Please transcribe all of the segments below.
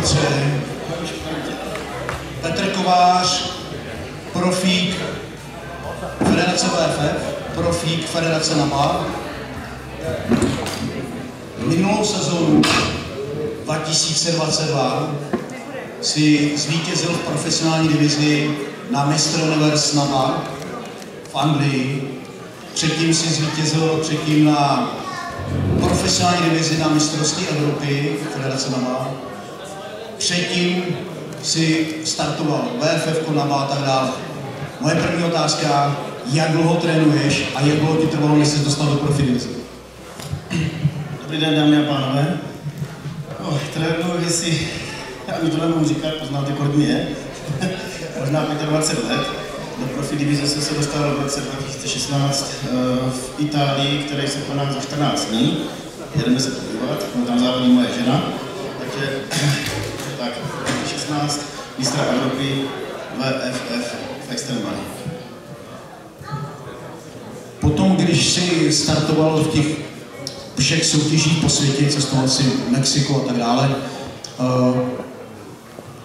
Petře. Petr Kovář, profík Federace VFF, profík Federace NAMA. Minulou sezónu 2022 si zvítězil v profesionální divizi na Mistr Universe NAMA v Anglii. Předtím si zvítězil na profesionální divizi na mistrovství Evropy Federace NAMA. Předtím si startoval VFF, NAMA a tak dále. Moje první otázka, jak dlouho trénuješ a jak dlouho ti trvalo, než jsi dostal do profi divize? Dobrý den, dámy a pánové. Trénuji, jestli, já mi to nemohu říkat, poznáte, kolik mi je. Možná 25 let. Do profi divize jsem se dostal v roce 2016 v Itálii, který se koná za 14 dní. Jedeme se podívat, tam závodí moje žena. Takže tak, 16 mistra Evropy VFF v Extremali. Potom, když jsi startoval v těch všech soutěžích po světě, cestoval si Mexiko a tak dále,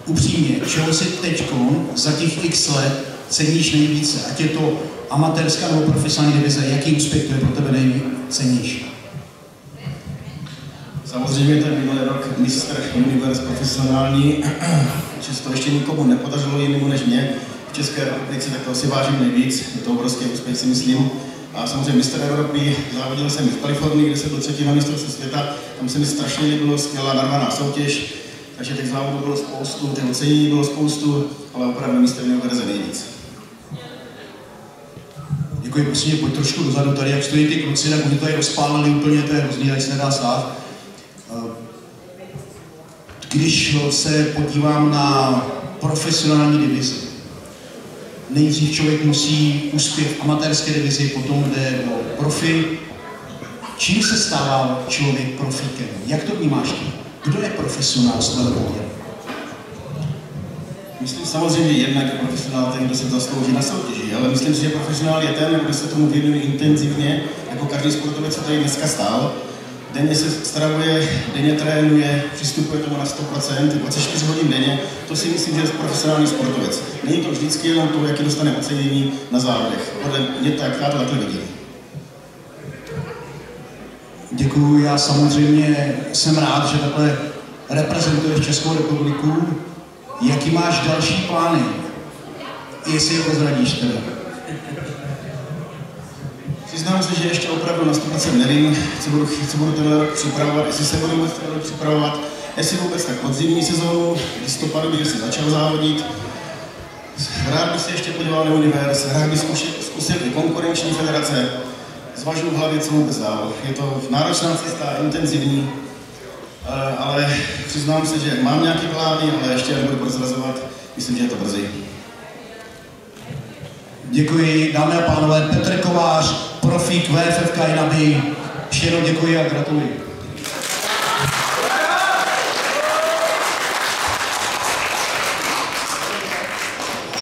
upřímně, čeho si teďko za těch x let ceníš nejvíce? Ať je to amatérská nebo profesionální divize, jaký úspěch to je pro tebe nejceníš? Samozřejmě ten minulý rok mistr Universe profesionální, že to ještě nikomu nepodařilo jinému než mě v České republice, tak to si vážím nejvíc, je to obrovský úspěch, si myslím. A samozřejmě mistr Evropy, závodil jsem i v Kalifornii, kde jsem byl třetí na mistrovství světa, tam se mi strašně líbilo, skvělá narvaná soutěž, takže těch závodů bylo spoustu, těch ocenění bylo spoustu, ale opravdu mistr Universe nejvíc. Děkuji, prosím, pojď trošku dozadu tady, jak stojí ty kluci, tak oni tady rozpálili úplně, to je hrozný, tady se nedá stát. Když se podívám na profesionální divizi, nejdřív člověk musí uspět v amatérské divizi, potom jde do profi. Čím se stává člověk profíkem? Jak to vnímáš ty? Kdo je profesionál z tvého pohledu? Myslím samozřejmě jednak je profesionál ten, kdo se zaslouží na soutěži, ale myslím si, že profesionál je ten, kdo se tomu věnuje intenzivně, jako každý sportovec, co tady dneska stál. Denně se stravuje, denně trénuje, přistupuje tomu na 100%, 24 hodin denně. To si myslím, že je profesionální sportovec. Není to vždycky jenom to, jaký dostane ocenění na závodech. Podle mě tak, já to takhle vidím. Děkuju, já samozřejmě jsem rád, že takhle reprezentuješ Českou republiku. Jaký máš další plány? Jestli je prozradíš teda. Přiznám se, že ještě opravdu na 100% nevím, co budu tenhle rok připravovat, jestli se budu moct připravovat, jestli vůbec tak podzimní sezónu, v listopadu bych si začal závodit. Rád bych se ještě podíval na Universe, rád bych zkusil i konkurenční federace. Zvažuji v hlavě, co vůbec dál. Je to náročná cesta, intenzivní, ale přiznám se, že mám nějaké plány, ale ještě je nebudu prozrazovat, myslím, že je to brzy. Děkuji, dámy a pánové, Petr Kovář, profík VFF NAMA. Ještě jednou děkuji a gratuluji.